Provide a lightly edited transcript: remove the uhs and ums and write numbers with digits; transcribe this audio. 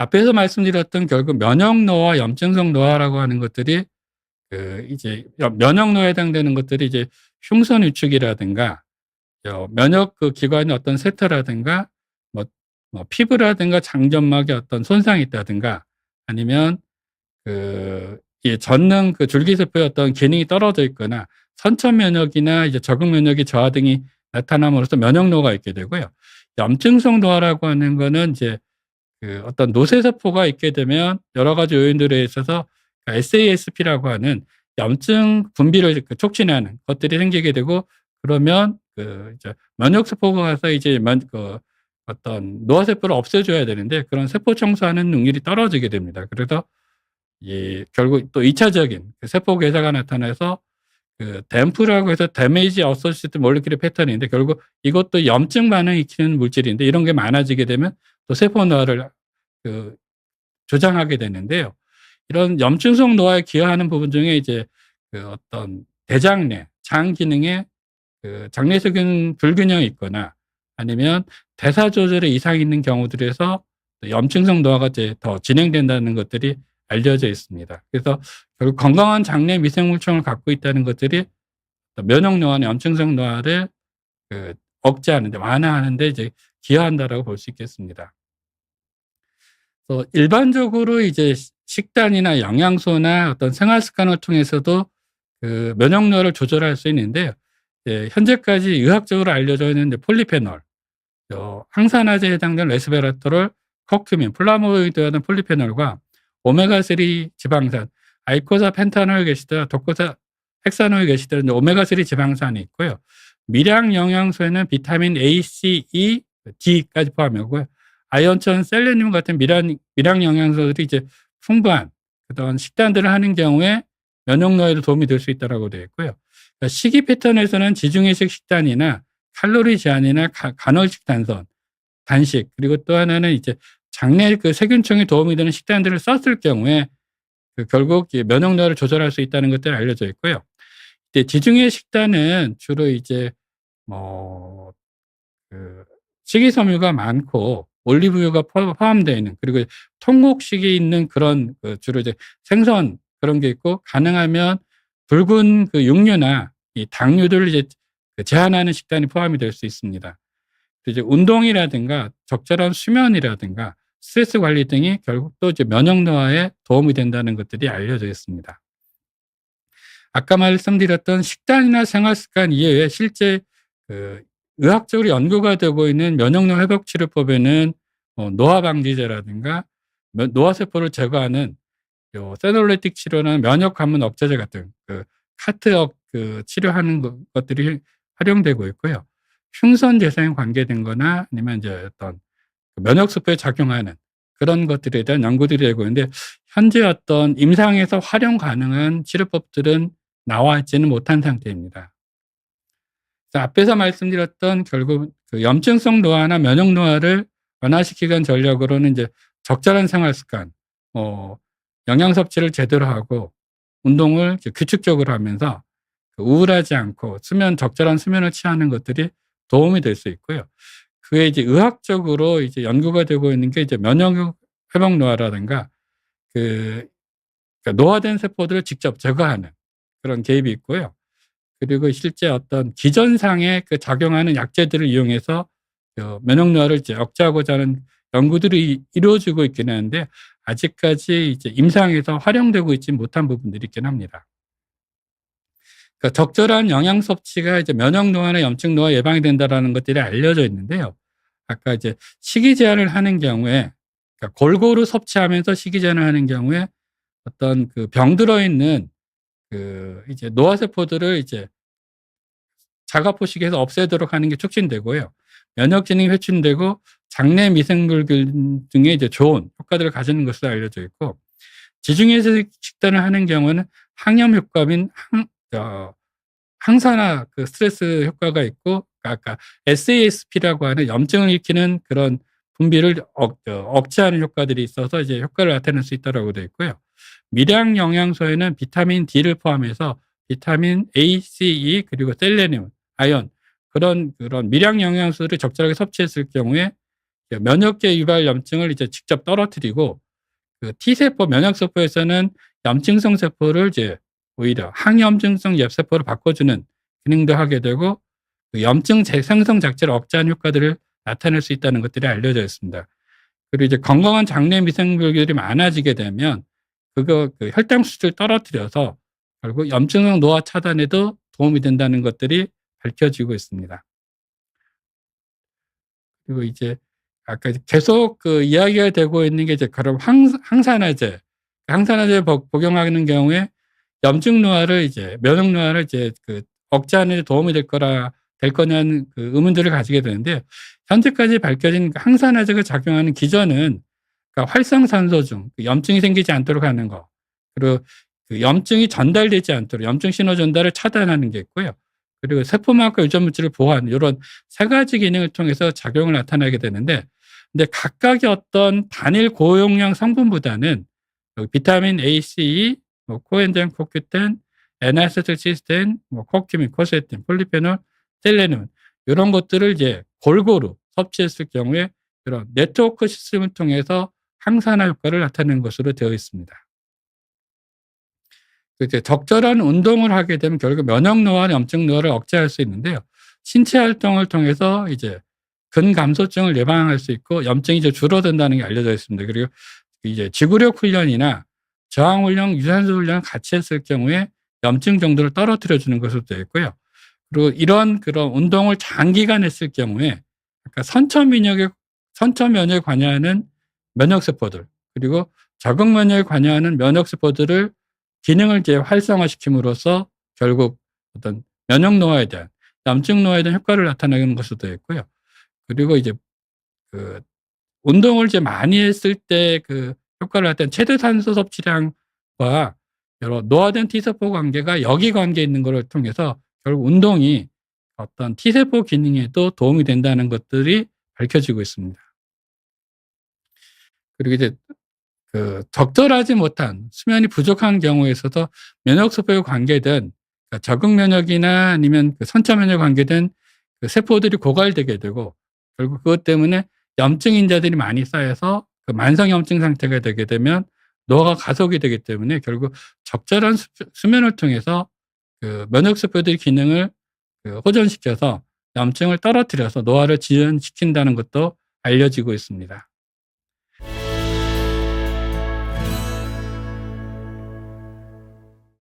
앞에서 말씀드렸던 결국 면역노화, 염증성 노화라고 하는 것들이 이제 면역노화에 해당되는 것들이 이제 흉선 위축이라든가 면역 기관의 어떤 세포라든가 뭐, 피부라든가 장점막에 어떤 손상이 있다든가 아니면 이 전능 줄기세포의 어떤 기능이 떨어져 있거나 선천 면역이나 이제 적응 면역이 저하 등이 나타남으로써 면역노화가 있게 되고요. 염증성 노화라고 하는 거는 이제 어떤 노쇠세포가 있게 되면 여러 가지 요인들에 있어서 SASP라고 하는 염증 분비를 촉진하는 것들이 생기게 되고 그러면 이제 면역세포가 가서 이제 어떤 노화세포를 없애줘야 되는데 그런 세포 청소하는 능률이 떨어지게 됩니다. 그래서 결국 또 2차적인 세포 괴사가 나타나서 댐프라고 해서 데미지 어소시에이티드 몰리큘러 패턴인데 결국 이것도 염증 반응을 일으키는 물질인데 이런 게 많아지게 되면 또 세포 노화를 조장하게 되는데요. 이런 염증성 노화에 기여하는 부분 중에 이제 어떤 대장내, 장 기능에 장내세균 불균형이 있거나 아니면 대사 조절에 이상이 있는 경우들에서 염증성 노화가 이제 더 진행된다는 것들이 알려져 있습니다. 그래서 결국 건강한 장내 미생물층을 갖고 있다는 것들이 면역 노화나 염증성 노화를 억제하는데 완화하는데 이제 기여한다라고 볼 수 있겠습니다. 일반적으로 이제 식단이나 영양소나 어떤 생활 습관을 통해서도 면역 노화를 조절할 수 있는데요. 현재까지 의학적으로 알려져 있는 폴리페놀, 항산화제에 해당되는 레스베라트롤, 커큐민, 플라보노이드라는 폴리페놀과 오메가3 지방산, 아이코사 펜타노일 게시드, 독코사 헥사노일 게시드, 오메가3 지방산이 있고요. 미량 영양소에는 비타민 A, C, E, D까지 포함하고요. 아연천, 셀레늄 같은 미량 영양소들이 이제 풍부한 그런 식단들을 하는 경우에 면역노화에도 도움이 될 수 있다고 되어 있고요. 그러니까 식이 패턴에서는 지중해식 식단이나 칼로리 제한이나 간헐식 단식 그리고 또 하나는 이제 장내 세균층에 도움이 되는 식단들을 썼을 경우에 결국 면역노화를 조절할 수 있다는 것들이 알려져 있고요. 지중해 식단은 주로 이제 식이섬유가 많고 올리브유가 포함되어 있는 그리고 통곡식이 있는 그런 주로 이제 생선 그런 게 있고 가능하면 붉은 육류나 이 당류들을 이제 제한하는 식단이 포함이 될 수 있습니다. 이제 운동이라든가 적절한 수면이라든가 스트레스 관리 등이 결국 또 이제 면역 노화에 도움이 된다는 것들이 알려져 있습니다. 아까 말씀드렸던 식단이나 생활 습관 이외에 실제 의학적으로 연구가 되고 있는 면역노화 회복 치료법에는 노화 방지제라든가 노화세포를 제거하는 세놀레틱 치료나 면역 관문 억제제 같은 카트 치료하는 것들이 활용되고 있고요. 흉선 재생에 관계된 거나 아니면 이제 어떤 면역세포에 작용하는 그런 것들에 대한 연구들이 되고 있는데 현재 어떤 임상에서 활용 가능한 치료법들은 나와 있지는 못한 상태입니다. 앞에서 말씀드렸던 결국 염증성 노화나 면역 노화를 완화시키기 위한 전략으로는 이제 적절한 생활 습관, 영양 섭취를 제대로 하고 운동을 규칙적으로 하면서 우울하지 않고 적절한 수면을 취하는 것들이 도움이 될 수 있고요. 그게 이제 의학적으로 이제 연구가 되고 있는 게 이제 면역 회복 노화라든가 그러니까 노화된 세포들을 직접 제거하는 그런 개입이 있고요. 그리고 실제 어떤 기전상에 작용하는 약제들을 이용해서 면역 노화를 이제 억제하고자 하는 연구들이 이루어지고 있긴 하는데 아직까지 이제 임상에서 활용되고 있지 못한 부분들이 있긴 합니다. 그러니까 적절한 영양 섭취가 이제 면역 노화나 염증 노화 예방이 된다라는 것들이 알려져 있는데요. 아까 이제 식이 제한을 하는 경우에 그러니까 골고루 섭취하면서 식이 제한을 하는 경우에 어떤 병 들어 있는 이제 노화세포들을 이제 자가포식해서 없애도록 하는 게 촉진되고요. 면역 기능이 촉진되고 장내 미생물균 등의 이제 좋은 효과들을 가지는 것으로 알려져 있고 지중해식 식단을 하는 경우는 항염 효과인 항산화 스트레스 효과가 있고 아까 SASP라고 하는 염증을 일으키는 그런 분비를 억제하는 효과들이 있어서 이제 효과를 나타낼 수 있다고 되어 있고요. 미량 영양소에는 비타민 D를 포함해서 비타민 A, C, E 그리고 셀레늄, 아연 그런 미량 영양소를 적절하게 섭취했을 경우에 면역계 유발 염증을 이제 직접 떨어뜨리고 그 T세포 면역세포에서는 염증성 세포를 이제 오히려 항염증성 엽세포로 바꿔주는 기능도 하게 되고 그 염증 재생성 자체를 억제하는 효과들을 나타낼 수 있다는 것들이 알려져 있습니다. 그리고 이제 건강한 장내 미생물들이 많아지게 되면 그 혈당 수치를 떨어뜨려서 결국 염증성 노화 차단에도 도움이 된다는 것들이 밝혀지고 있습니다. 그리고 이제 아까 계속 그 이야기가 되고 있는 게 이제 그런 항산화제 복용하는 경우에 염증 노화를 이제 면역 노화를 이제 그 억제하는 데 도움이 될 거냐는 그 의문들을 가지게 되는데, 현재까지 밝혀진 항산화제가 작용하는 기전은 그러니까 활성산소 중 염증이 생기지 않도록 하는 거, 그리고 그 염증이 전달되지 않도록 염증 신호 전달을 차단하는 게 있고요. 그리고 세포막과 유전 물질을 보호하는 이런 세 가지 기능을 통해서 작용을 나타나게 되는데, 근데 각각의 어떤 단일 고용량 성분보다는 비타민 A, C, 코엔자임 CoQ10, N아세틸시스테인, 코큐민, 코세틴, 폴리페놀, 셀레늄 이런 것들을 이제 골고루 섭취했을 경우에 이런 네트워크 시스템을 통해서 항산화 효과를 나타내는 것으로 되어 있습니다. 이제 적절한 운동을 하게 되면 결국 면역 노화나 염증 노화를 억제할 수 있는데요. 신체 활동을 통해서 이제 근감소증을 예방할 수 있고 염증이 이제 줄어든다는 게 알려져 있습니다. 그리고 이제 지구력 훈련이나 저항 훈련, 유산소 훈련을 같이 했을 경우에 염증 정도를 떨어뜨려 주는 것으로 되어 있고요. 그리고 그런 운동을 장기간 했을 경우에 그러니까 선처 면역에 관여하는 면역세포들, 그리고 적응 면역에 관여하는 면역세포들을 기능을 이제 활성화시킴으로써 결국 어떤 면역 노화에 대한, 염증 노화에 대한 효과를 나타내는 것으로 되어 있고요. 그리고 이제 그 운동을 이제 많이 했을 때 그 효과를 나타내는 최대 산소 섭취량과 여러 노화된 T세포 관계가 역이 관계 있는 것을 통해서 결국 운동이 어떤 T세포 기능에도 도움이 된다는 것들이 밝혀지고 있습니다. 그리고 이제 그 적절하지 못한 수면이 부족한 경우에 있어서 면역세포에 관계된, 그러니까 적응 면역이나 아니면 그 선처 면역에 관계된 그 세포들이 고갈되게 되고 결국 그것 때문에 염증 인자들이 많이 쌓여서 그 만성 염증 상태가 되게 되면 노화가 가속이 되기 때문에 결국 적절한 수면을 통해서 그 면역세포들의 기능을 그 호전시켜서 염증을 떨어뜨려서 노화를 지연시킨다는 것도 알려지고 있습니다.